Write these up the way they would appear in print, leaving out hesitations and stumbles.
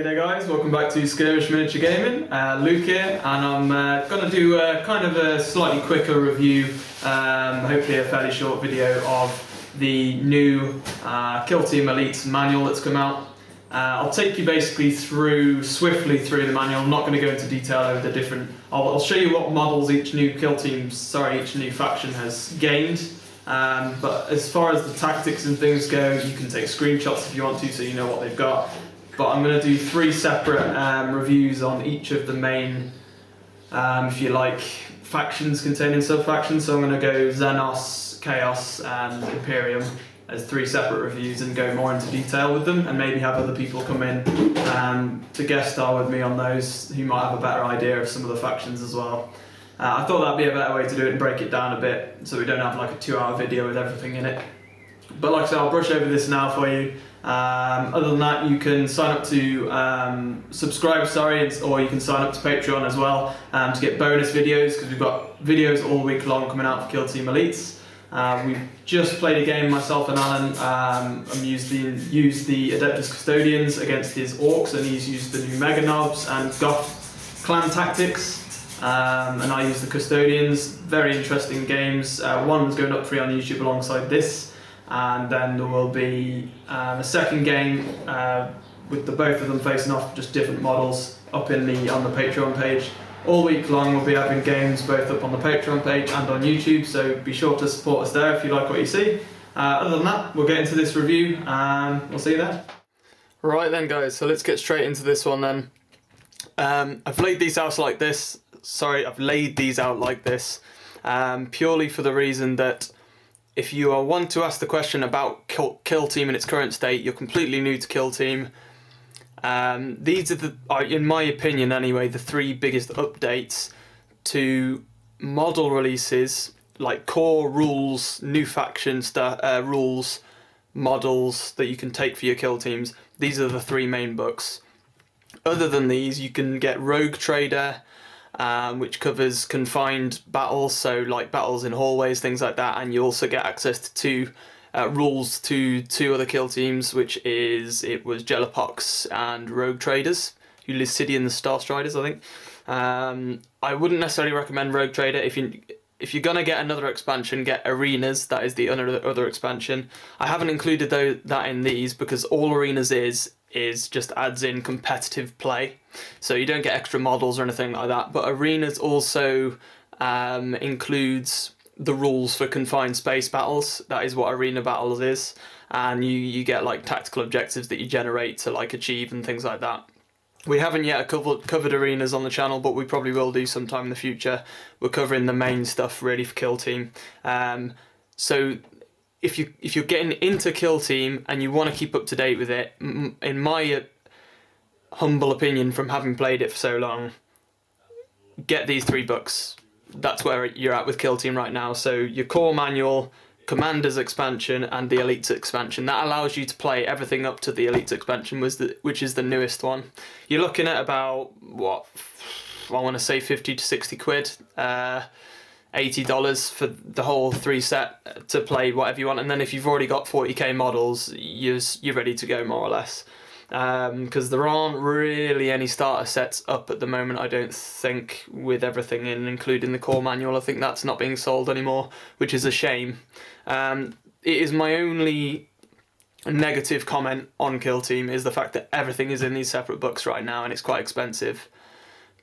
Hey there guys, welcome back to Skirmish Miniature Gaming. Luke here, and I'm going to do kind of a slightly quicker review, hopefully a fairly short video of the new Kill Team Elites manual that's come out. I'll take you basically swiftly through the manual. I'm not going to go into detail over the different... I'll show you what models each new faction has gained. But as far as the tactics and things go, you can take screenshots if you want to, so you know what they've got. But I'm going to do three separate reviews on each of the main, if you like, factions containing sub-factions. So I'm going to go Xenos, Chaos and Imperium as three separate reviews and go more into detail with them, and maybe have other people come in to guest star with me on those who might have a better idea of some of the factions as well. I thought that'd be a better way to do it and break it down a bit so we don't have like a 2-hour video with everything in it. But like I said, I'll brush over this now for you. Other than that, you can sign up to subscribe, or you can sign up to Patreon as well to get bonus videos, because we've got videos all week long coming out for Kill Team Elites. We've just played a game, myself and Alan, used the Adeptus Custodians against his Orcs, and he's used the new Mega Knobs and Goth clan tactics. And I use the Custodians. Very interesting games. One's going up free on YouTube alongside this, and then there will be a second game with both of them facing off, just different models, up on the Patreon page. All week long we'll be having games both up on the Patreon page and on YouTube, so be sure to support us there if you like what you see. Other than that, we'll get into this review and we'll see you there. Right then guys, so let's get straight into this one then. I've laid these out like this. Purely for the reason that if you want to ask the question about Kill Team in its current state, you're completely new to Kill Team. These are in my opinion anyway, the three biggest updates to model releases, like core rules, new faction rules, models that you can take for your Kill Teams. These are the three main books. Other than these, you can get Rogue Trader, which covers confined battles, so like battles in hallways, things like that, and you also get access to two rules to two other Kill Teams, which was Jellipox and Rogue Traders, Lucidian and Starstriders, I think. I wouldn't necessarily recommend Rogue Trader. If you're gonna get another expansion, get Arenas. That is the other expansion. I haven't included that in these because all Arenas is just adds in competitive play, so you don't get extra models or anything like that. But Arenas also includes the rules for confined space battles. That is what Arena Battles is, and you get like tactical objectives that you generate to like achieve and things like that. We haven't yet covered Arenas on the channel, but we probably will do sometime in the future. We're covering the main stuff really for Kill Team. So if you're getting into Kill Team and you want to keep up to date with it, in my humble opinion from having played it for so long, get these three books. That's where you're at with Kill Team right now. So your core manual, Commander's expansion and the Elites expansion. That allows you to play everything up to the Elites expansion, which is the newest one. You're looking at about, what, I want to say 50 to 60 quid. $80 for the whole three set to play whatever you want, and then if you've already got 40k models, you're ready to go more or less. Because there aren't really any starter sets up at the moment, I don't think, with everything in, including the core manual. I think that's not being sold anymore, which is a shame. It is my only negative comment on Kill Team, is the fact that everything is in these separate books right now and it's quite expensive.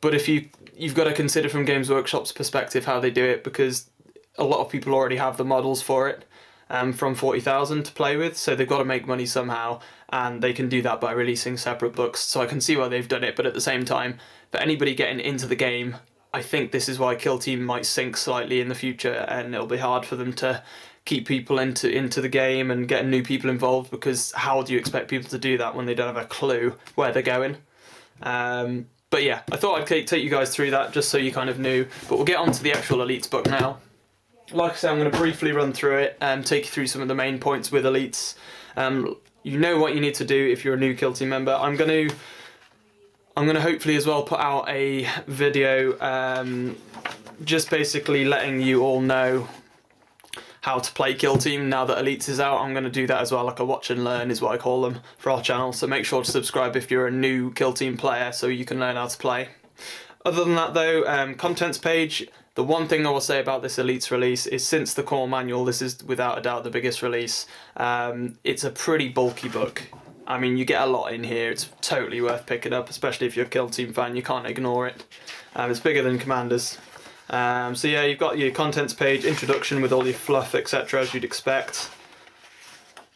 But if you've got to consider from Games Workshop's perspective how they do it, because a lot of people already have the models for it from 40,000 to play with, so they've got to make money somehow, and they can do that by releasing separate books. So I can see why they've done it, but at the same time, for anybody getting into the game, I think this is why Kill Team might sink slightly in the future, and it'll be hard for them to keep people into the game and get new people involved, because how do you expect people to do that when they don't have a clue where they're going? But yeah, I thought I'd take you guys through that just so you kind of knew. But we'll get on to the actual Elites book now. Like I said, I'm going to briefly run through it and take you through some of the main points with Elites. You know what you need to do if you're a new Kill Team member. I'm going to hopefully as well put out a video just basically letting you all know how to play Kill Team now that Elites is out. I'm going to do that as well, like a watch and learn is what I call them for our channel. So make sure to subscribe if you're a new Kill Team player so you can learn how to play. Other than that though, contents page, the one thing I will say about this Elites release is since the core manual, this is without a doubt the biggest release. It's a pretty bulky book. I mean, you get a lot in here. It's totally worth picking up, especially if you're a Kill Team fan. You can't ignore it. It's bigger than Commanders. So yeah, you've got your contents page, introduction with all your fluff, etc. as you'd expect.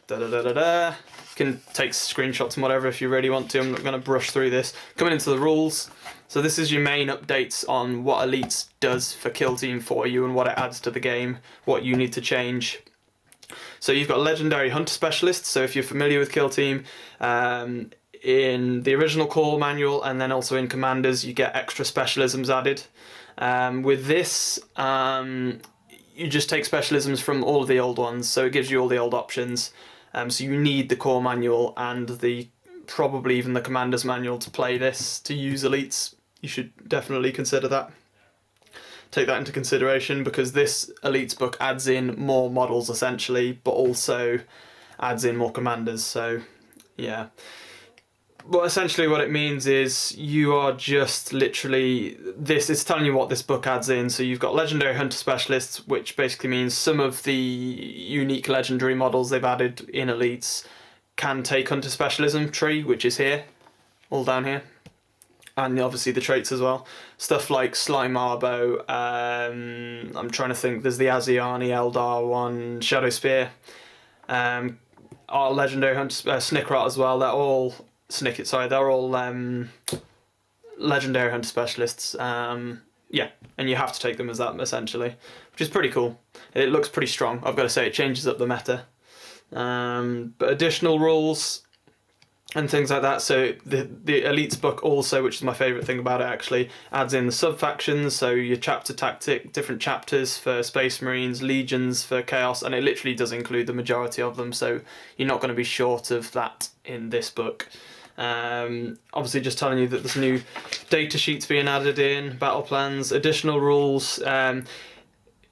You can take screenshots and whatever if you really want to. I'm not going to brush through this. Coming into the rules. So this is your main updates on what Elites does for Kill Team for you and what it adds to the game, what you need to change. So you've got Legendary Hunter Specialists, so if you're familiar with Kill Team, in the original core manual and then also in Commanders, you get extra specialisms added. With this, you just take specialisms from all of the old ones, so it gives you all the old options. So you need the core manual and probably even the Commanders manual to play this, to use Elites. You should definitely consider that. Take that into consideration, because this Elites book adds in more models essentially, but also adds in more Commanders, so yeah. Well, essentially what it means is you are just literally, this is telling you what this book adds in. So you've got Legendary Hunter Specialists, which basically means some of the unique legendary models they've added in Elites can take Hunter Specialism tree, which is here, all down here. And obviously the traits as well. Stuff like Slime Arbo, I'm trying to think, there's the Asiani Eldar one, Shadow Spear, our Legendary Hunter, Snickrot as well, they're all Legendary Hunter Specialists, yeah, and you have to take them as that essentially, which is pretty cool. It looks pretty strong, I've got to say, it changes up the meta. But additional rules and things like that. So the Elites book also, which is my favourite thing about it actually, adds in the sub-factions, so your chapter tactic, different chapters for Space Marines, legions for Chaos, and it literally does include the majority of them, so you're not going to be short of that in this book. Obviously just telling you that there's new data sheets being added in, battle plans, additional rules.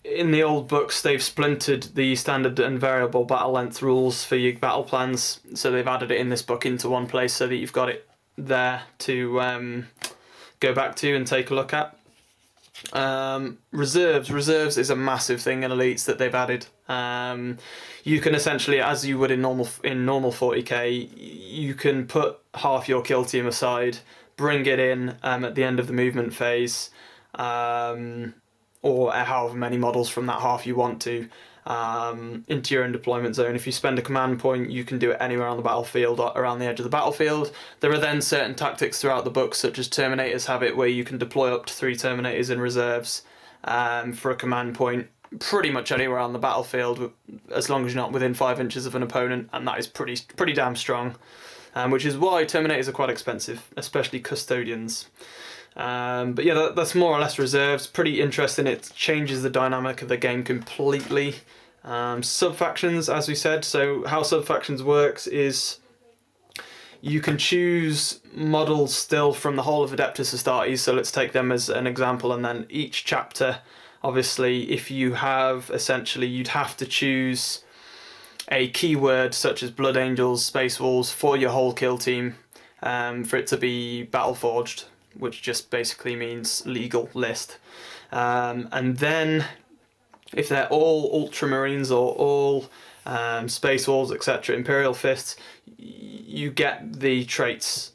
In the old books, they've splintered the standard and variable battle length rules for your battle plans, so they've added it in this book into one place so that you've got it there to go back to and take a look at. Reserves is a massive thing in Elites that they've added. You can essentially, as you would in normal 40k, you can put half your Kill Team aside, bring it in at the end of the movement phase, or however many models from that half you want to, into your own deployment zone. If you spend a command point, you can do it anywhere on the battlefield or around the edge of the battlefield. There are then certain tactics throughout the book, such as Terminators have it, where you can deploy up to 3 Terminators in reserves for a command point pretty much anywhere on the battlefield, as long as you're not within 5 inches of an opponent, and that is pretty damn strong, which is why Terminators are quite expensive, especially Custodians. But yeah, that's more or less reserves. Pretty interesting. It changes the dynamic of the game completely. Sub-factions, as we said. So how sub-factions works is you can choose models still from the whole of Adeptus Astartes. So let's take them as an example, and then each chapter, obviously, if you have, essentially, you'd have to choose a keyword such as Blood Angels, Space Wolves for your whole Kill Team, for it to be Battleforged, which just basically means legal list. And then if they're all Ultramarines or all Space Wolves, etc., Imperial Fists, you get the traits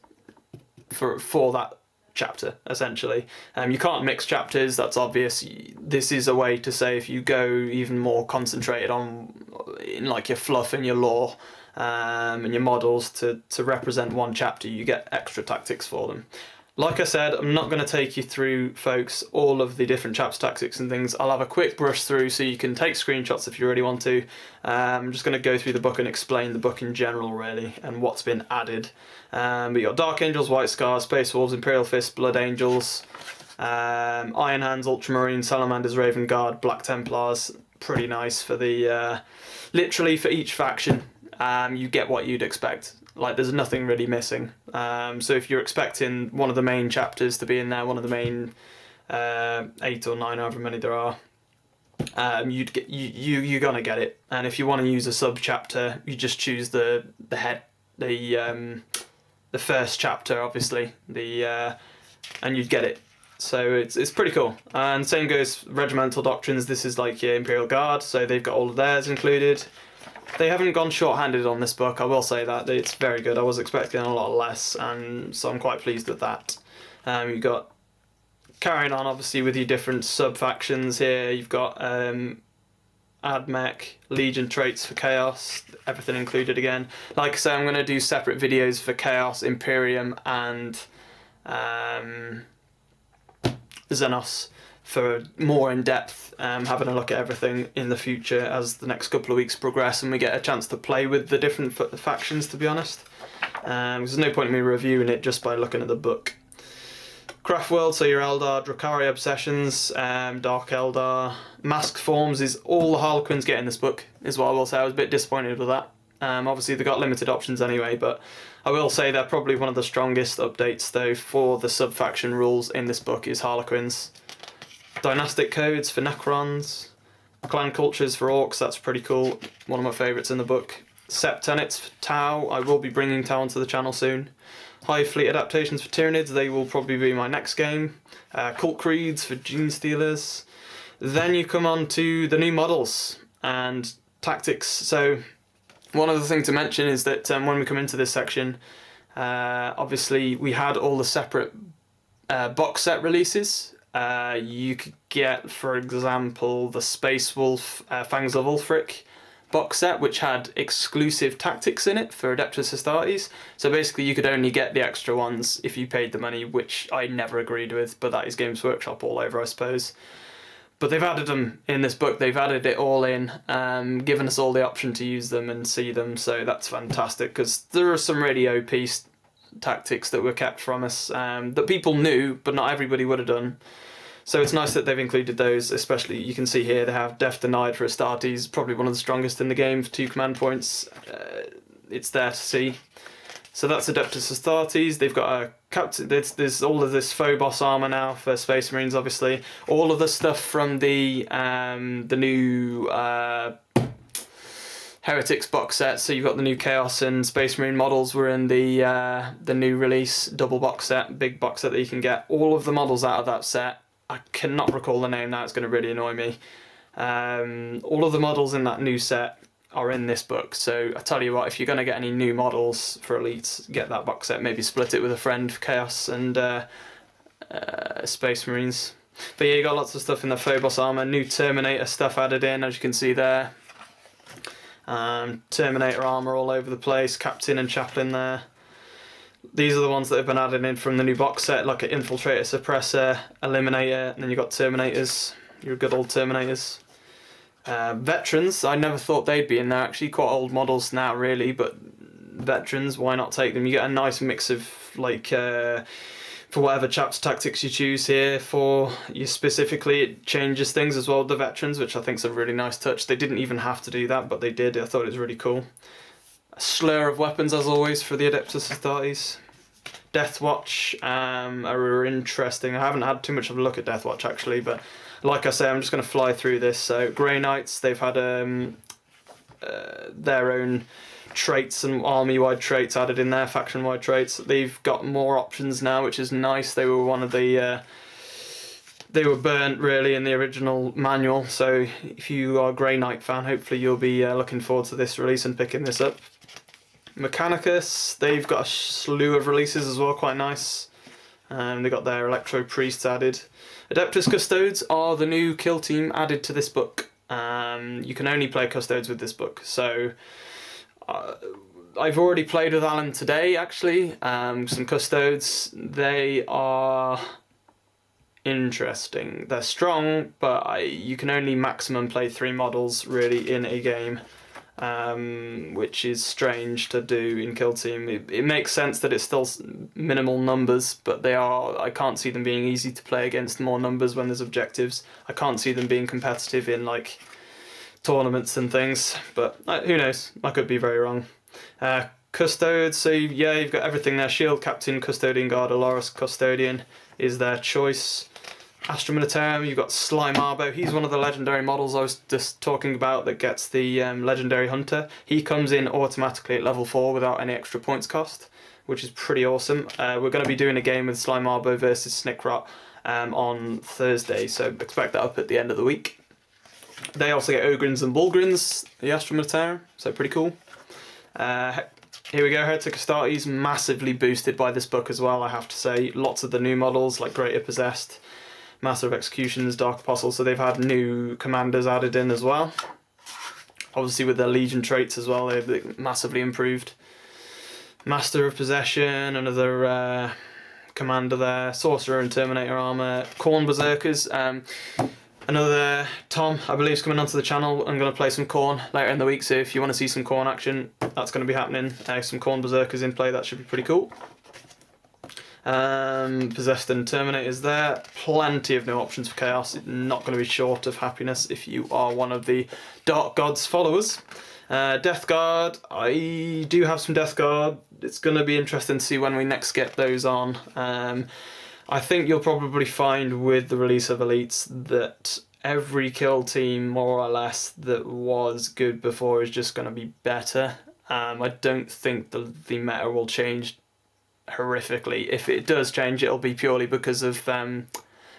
for that chapter, essentially. You can't mix chapters, that's obvious. This is a way to say if you go even more concentrated in like your fluff and your lore, and your models to represent one chapter, you get extra tactics for them. Like I said, I'm not going to take you through, folks, all of the different chapter tactics and things. I'll have a quick brush through so you can take screenshots if you really want to. I'm just going to go through the book and explain the book in general, really, and what's been added. But you've got Dark Angels, White Scars, Space Wolves, Imperial Fists, Blood Angels, Iron Hands, Ultramarines, Salamanders, Raven Guard, Black Templars. Pretty nice for the... literally for each faction, you get what you'd expect. Like, there's nothing really missing. So if you're expecting one of the main chapters to be in there, one of the main 8 or 9, however many there are, you're gonna get it. And if you want to use a sub chapter, you just choose the first chapter, obviously, and you'd get it. So it's pretty cool. And same goes regimental doctrines. This is like your Imperial Guard, so they've got all of theirs included. They haven't gone short-handed on this book, I will say that. It's very good. I was expecting a lot less, and so I'm quite pleased with that. You've got, carrying on obviously with your different sub-factions here, you've got AdMech, Legion traits for Chaos, everything included again. Like I say, I'm going to do separate videos for Chaos, Imperium, and Xenos for more in-depth, having a look at everything in the future as the next couple of weeks progress and we get a chance to play with the different factions, to be honest. There's no point in me reviewing it just by looking at the book. Craft World, so your Eldar, Drukhari Obsessions, Dark Eldar, Masked Forms is all the Harlequins get in this book, is what I will say. I was a bit disappointed with that. Obviously they got limited options anyway, but I will say they're probably one of the strongest updates though for the sub-faction rules in this book is Harlequins. Dynastic codes for Necrons, clan cultures for Orcs, that's pretty cool, one of my favourites in the book. Septenets for Tau, I will be bringing Tau onto the channel soon. Hive Fleet adaptations for Tyranids, they will probably be my next game. Cult Creeds for Gene Stealers. Then you come on to the new models and tactics. So one other thing to mention is that when we come into this section, obviously we had all the separate box set releases. You could get, for example, the Space Wolf Fangs of Ulfric box set, which had exclusive tactics in it for Adeptus Astartes. So basically you could only get the extra ones if you paid the money, which I never agreed with, but that is Games Workshop all over, I suppose. But they've added them in this book, they've added it all in, given us all the option to use them and see them, so that's fantastic, because there are some really OP tactics that were kept from us, that people knew, but not everybody would have done. So it's nice that they've included those, especially you can see here they have Death Denied for Astartes, probably one of the strongest in the game for 2 command points. It's there to see. So that's Adeptus Astartes. They've got a captain. There's all of this Phobos armor now for Space Marines, obviously. All of the stuff from the new Heretics box set. So you've got the new Chaos and Space Marine models were in the new release double box set, big box set that you can get. All of the models out of that set. I cannot recall the name now, it's going to really annoy me. All of the models in that new set are in this book, so I tell you what, if you're going to get any new models for Elites, get that box set, maybe split it with a friend for Chaos and Space Marines. But yeah, you got lots of stuff in the Phobos armour, new Terminator stuff added in, as you can see there. Terminator armour all over the place, Captain and Chaplain there. These are the ones that have been added in from the new box set, like an Infiltrator, Suppressor, Eliminator, and then you've got Terminators, your good old Terminators. Veterans, I never thought they'd be in there, actually, quite old models now really, but Veterans, why not take them? You get a nice mix of, like, for whatever chapter tactics you choose here, for you specifically, it changes things as well with the Veterans, which I think is a really nice touch. They didn't even have to do that, but they did. I thought it was really cool. A slur of weapons, as always, for the Adeptus Astartes. Deathwatch are interesting. I haven't had too much of a look at Deathwatch, actually, but like I say, I'm just going to fly through this. So, Grey Knights, they've had their own traits and army-wide traits added in there, faction-wide traits. They've got more options now, which is nice. They were one of the... they were burnt, really, in the original manual, so if you are a Grey Knight fan, hopefully you'll be looking forward to this release and picking this up. Mechanicus, they've got a slew of releases as well, quite nice. They got their Electro Priests added. Adeptus Custodes are the new kill team added to this book. You can only play Custodes with this book, so I've already played with Alan today, actually. Some Custodes, they are interesting. They're strong, but you can only maximum play 3 models really in a game. Which is strange to do in Kill Team. It makes sense that it's still minimal numbers, but I can't see them being easy to play against more numbers when there's objectives. I can't see them being competitive in like tournaments and things, but who knows, I could be very wrong. Custodes, so yeah, you've got everything there. Shield Captain, Custodian Guard, Aloris Custodian is their choice. Astra Militarum, you've got Sly Marbo. He's one of the legendary models I was just talking about that gets the legendary hunter. He comes in automatically at level 4 without any extra points cost, which is pretty awesome. We're going to be doing a game with Sly Marbo versus Snickrot on Thursday, so expect that up at the end of the week. They also get Ogrins and Bulgrins, the Astra Militarum, so pretty cool. Here we go, Heretic Astartes, massively boosted by this book as well, I have to say. Lots of the new models, like Greater Possessed, Master of Executions, Dark Apostle, so they've had new commanders added in as well. Obviously with their Legion traits as well, they've massively improved. Master of Possession, another commander there, Sorcerer and Terminator armor, Khorne Berserkers, another Tom, I believe, is coming onto the channel. I'm going to play some Khorne later in the week, so if you want to see some Khorne action, that's going to be happening. Some Khorne Berserkers in play, that should be pretty cool. Possessed and Terminators there. Plenty of new options for Chaos. Not going to be short of happiness if you are one of the Dark Gods followers. Death Guard. I do have some Death Guard. It's going to be interesting to see when we next get those on. I think you'll probably find with the release of Elites that every kill team, more or less, that was good before is just going to be better. I don't think the meta will change horrifically. If it does change, it'll be purely because of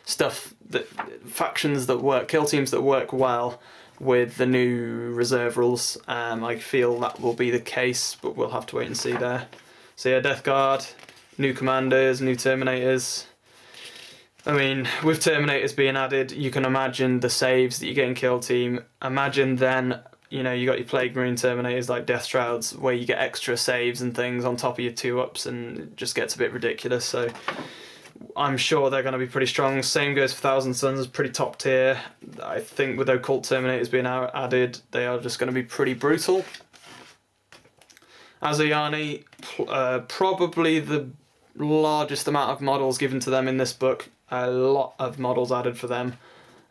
stuff that factions that work, kill teams that work well with the new reserve rules. I feel that will be the case, but we'll have to wait and see there. So yeah, Death Guard, new commanders, new Terminators. I mean, with Terminators being added, you can imagine the saves that you get in kill team. Imagine then, you know, you got your Plague Marine Terminators like Death Shrouds, where you get extra saves and things on top of your 2-ups, and it just gets a bit ridiculous. So I'm sure they're going to be pretty strong. Same goes for Thousand Suns, pretty top tier. I think with Occult Terminators being added, they are just going to be pretty brutal. Azayani, probably the largest amount of models given to them in this book. A lot of models added for them.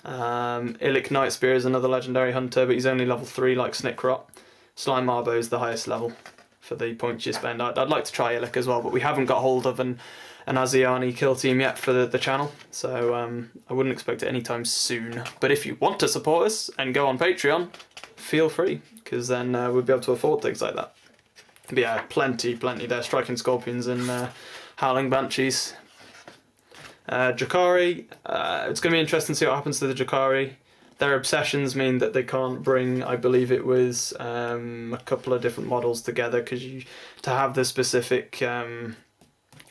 Illic Nightspear is another legendary hunter, but he's only level 3 like Snickrot. Sly Marbo is the highest level for the points you spend. I'd like to try Illic as well, but we haven't got hold of an Asiani kill team yet for the channel, so I wouldn't expect it anytime soon. But if you want to support us and go on Patreon, feel free, because then we'll be able to afford things like that. But yeah, plenty there. Striking Scorpions and Howling Banshees. Drakari, it's going to be interesting to see what happens to the Drakari. Their obsessions mean that they can't bring, I believe it was a couple of different models together, because to have the specific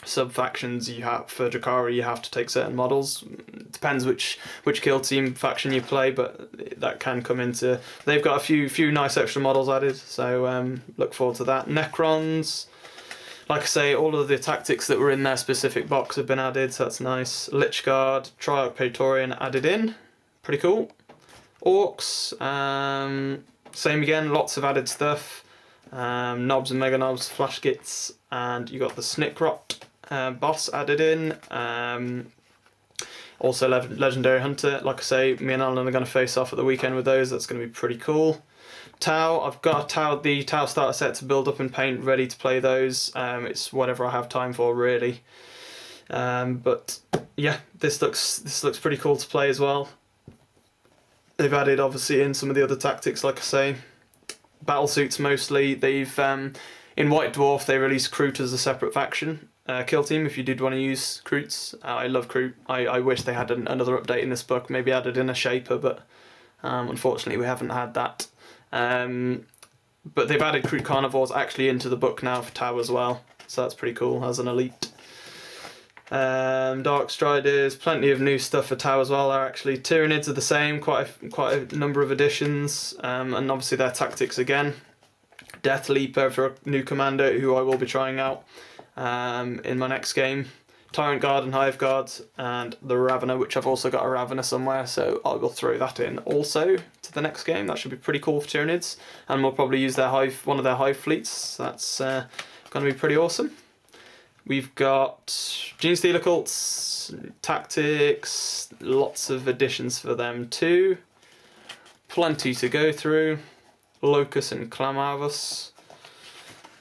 sub-factions you have for Drakari, you have to take certain models. It depends which kill team faction you play, but that can come into... They've got a few nice extra models added, so look forward to that. Necrons... Like I say, all of the tactics that were in their specific box have been added, so that's nice. Lich Guard, Triarch Praetorian added in. Pretty cool. Orcs, same again, lots of added stuff. Knobs and Mega Knobs, Flash Kits, and you got the Snickrot boss added in. Also Legendary Hunter. Like I say, me and Alan are going to face off at the weekend with those. That's going to be pretty cool. Tau, I've got the Tau starter set to build up and paint, ready to play those. It's whatever I have time for, really. But yeah, this looks pretty cool to play as well. They've added obviously in some of the other tactics, like I say, battle suits mostly. They've in White Dwarf they released Kroot as a separate faction. Kill team if you did want to use Kroots. I love Kroot. I wish they had another update in this book, maybe added in a Shaper, but unfortunately we haven't had that. But they've added Kroot Carnivores actually into the book now for Tau as well, so that's pretty cool as an elite. Dark Striders, plenty of new stuff for Tau as well. They're actually Tyranids are the same, quite a number of additions, and obviously their tactics again. Death Leaper for a new commander who I will be trying out in my next game. Tyrant Guard and Hive Guard, and the Ravener, which I've also got a Ravener somewhere, so I will throw that in also to the next game. That should be pretty cool for Tyranids, and we'll probably use their one of their Hive fleets. That's going to be pretty awesome. We've got Genestealer Cults, Tactics, lots of additions for them too. Plenty to go through. Locus and Clamavus.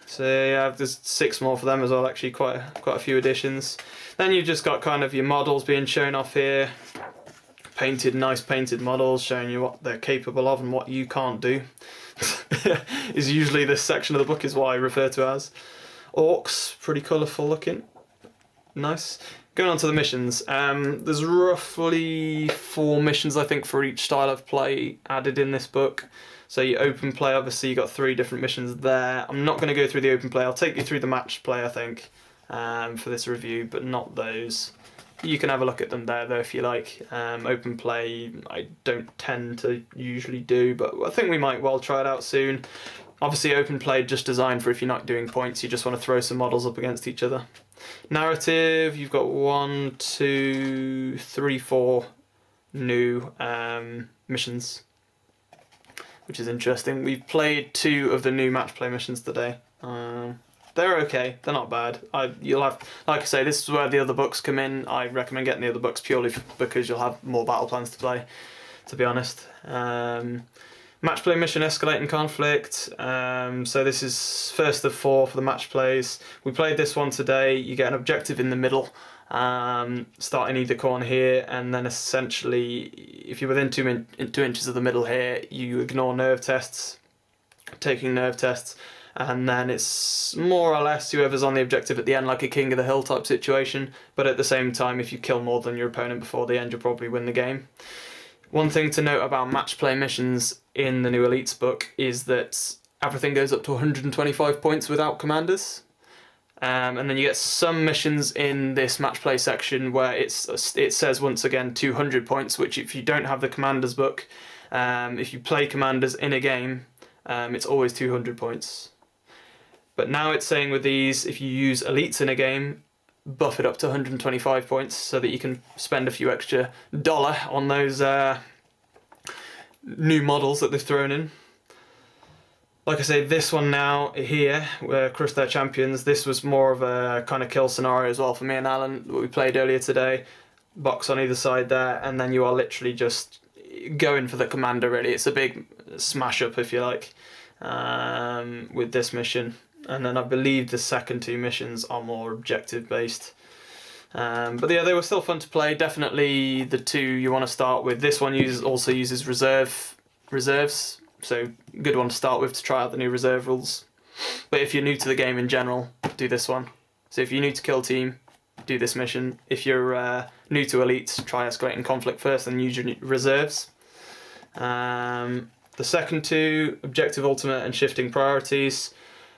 So yeah, there's 6 more for them as well, actually, quite a few additions. Then you've just got kind of your models being shown off here. Nice painted models showing you what they're capable of and what you can't do. Is usually this section of the book is what I refer to as. Orcs, pretty colourful looking. Nice. Going on to the missions. There's roughly 4 missions, I think, for each style of play added in this book. So your open play, obviously you got 3 different missions there. I'm not going to go through the open play. I'll take you through the match play, I think, for this review, but not those. You can have a look at them there, though, if you like. Open play, I don't tend to usually do, but I think we might well try it out soon. Obviously, open play just designed for if you're not doing points, you just want to throw some models up against each other. Narrative, you've got 1, 2, 3, 4 new missions, which is interesting. We've played 2 of the new match play missions today. They're okay. They're not bad. You'll have, like I say, this is where the other books come in. I recommend getting the other books purely because you'll have more battle plans to play, to be honest. Match play mission, escalating conflict. So this is first of 4 for the match plays. We played this one today. You get an objective in the middle, starting either corner here, and then essentially, if you're within 2 inches of the middle here, you ignore nerve tests, taking nerve tests. And then it's more or less whoever's on the objective at the end, like a king of the hill type situation. But at the same time, if you kill more than your opponent before the end, you'll probably win the game. One thing to note about match play missions in the new Elites book is that everything goes up to 125 points without commanders. And then you get some missions in this match play section where it says once again 200 points, which if you don't have the commanders book, if you play commanders in a game, it's always 200 points. But now it's saying with these, if you use elites in a game, buff it up to 125 points so that you can spend a few extra dollar on those new models that they've thrown in. Like I say, this one now here, where Crush Their Champions, this was more of a kind of kill scenario as well for me and Alan, what we played earlier today. Box on either side there, and then you are literally just going for the commander, really. It's a big smash up, if you like, with this mission. And then I believe the second 2 missions are more objective based. But yeah, they were still fun to play. Definitely the 2 you want to start with. This one also uses reserves, so good one to start with to try out the new reserve rules. But if you're new to the game in general, do this one. So if you're new to Kill Team, do this mission. If you're new to Elites, try Escalating Conflict first and use your reserves. The second 2, Objective Ultimate and Shifting Priorities.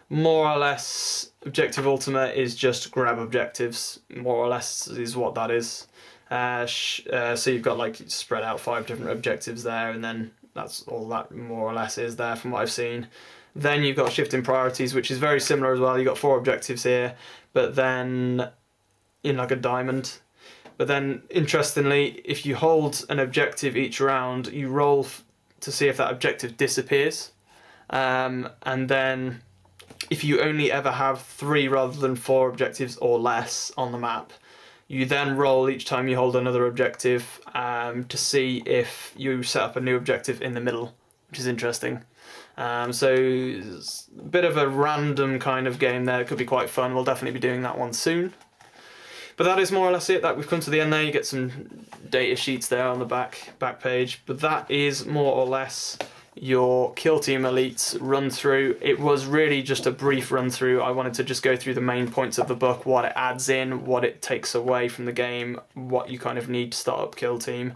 More or less, Objective Ultimate is just grab objectives, more or less is what that is. So you've got like spread out 5 different objectives there, and then that's all that more or less is there from what I've seen. Then you've got Shifting Priorities, which is very similar as well. You've got 4 objectives here, but then in like a diamond. But then, interestingly, if you hold an objective each round, you roll to see if that objective disappears. And then if you only ever have 3 rather than 4 objectives or less on the map, you then roll each time you hold another objective to see if you set up a new objective in the middle, which is interesting. So it's a bit of a random kind of game there. It could be quite fun. We'll definitely be doing that one soon. But that is more or less it. That we've come to the end there. You get some data sheets there on the back page. But that is more or less your Kill Team Elites run through. It was really just a brief run through. I wanted to just go through the main points of the book, what it adds in, what it takes away from the game, what you kind of need to start up Kill Team.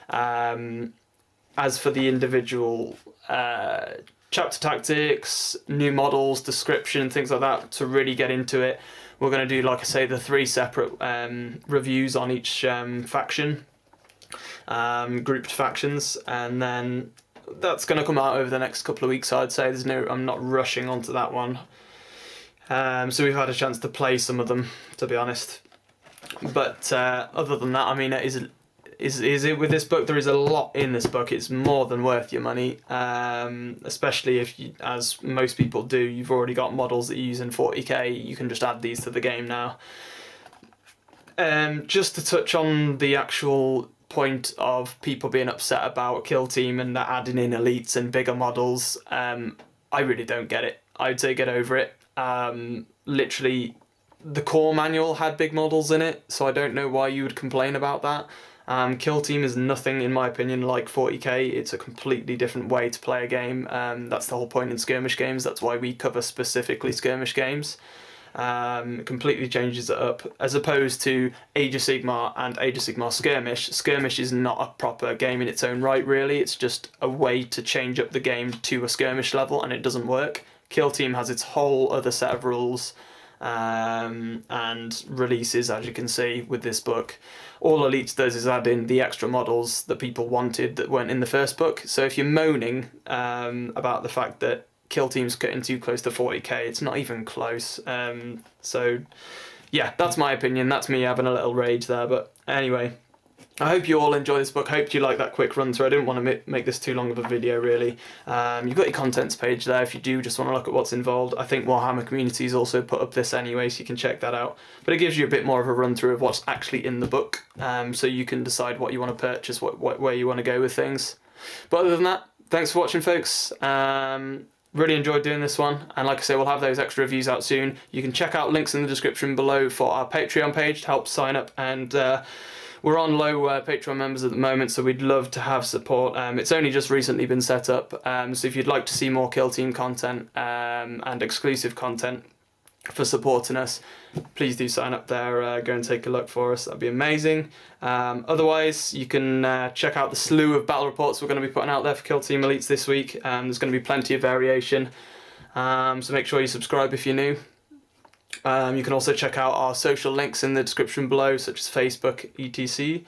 As for the individual chapter tactics, new models, description, things like that, to really get into it, we're going to do, like I say, the 3 separate reviews on each faction, grouped factions, and then that's going to come out over the next couple of weeks, I'd say. I'm not rushing onto that one. So we've had a chance to play some of them, to be honest. But other than that, I mean, is it with this book? There is a lot in this book. It's more than worth your money, especially if you, as most people do, you've already got models that you use in 40k. You can just add these to the game now. Just to touch on the actual point of people being upset about Kill Team and adding in elites and bigger models, I really don't get it. I'd say get over it. literally the core manual had big models in it, so I don't know why you would complain about that. Kill Team is nothing, in my opinion, like 40k. It's a completely different way to play a game. That's the whole point in skirmish games. That's why we cover specifically skirmish games. It completely changes it up, as opposed to Age of Sigmar and Age of Sigmar Skirmish. Skirmish is not a proper game in its own right, really. It's just a way to change up the game to a skirmish level, and it doesn't work. Kill Team has its whole other set of rules and releases, as you can see with this book. All Elites does is add in the extra models that people wanted that weren't in the first book. So if you're moaning about the fact that Kill Team's cutting too close to 40k, it's not even close. So yeah, that's my opinion. That's me having a little rage there. But anyway, I hope you all enjoy this book. Hope you like that quick run through. I didn't want to make this too long of a video, really. You've got your contents page there if you do just want to look at what's involved. I think Warhammer Communities also put up this anyway, so you can check that out. But it gives you a bit more of a run through of what's actually in the book, so you can decide what you want to purchase, where you want to go with things. But other than that, thanks for watching, folks. Really enjoyed doing this one, and like I say, we'll have those extra reviews out soon. You can check out links in the description below for our Patreon page to help sign up, and we're on low Patreon members at the moment, so we'd love to have support. It's only just recently been set up, so if you'd like to see more Kill Team content and exclusive content for supporting us, please do sign up there. Go and take a look for us. That'd be amazing. Otherwise, you can check out the slew of battle reports we're going to be putting out there for Kill Team Elites this week. There's going to be plenty of variation, so make sure you subscribe if you're new. You can also check out our social links in the description below, such as Facebook, etc.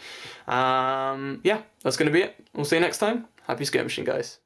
Yeah, that's going to be it. We'll see you next time. Happy skirmishing, guys.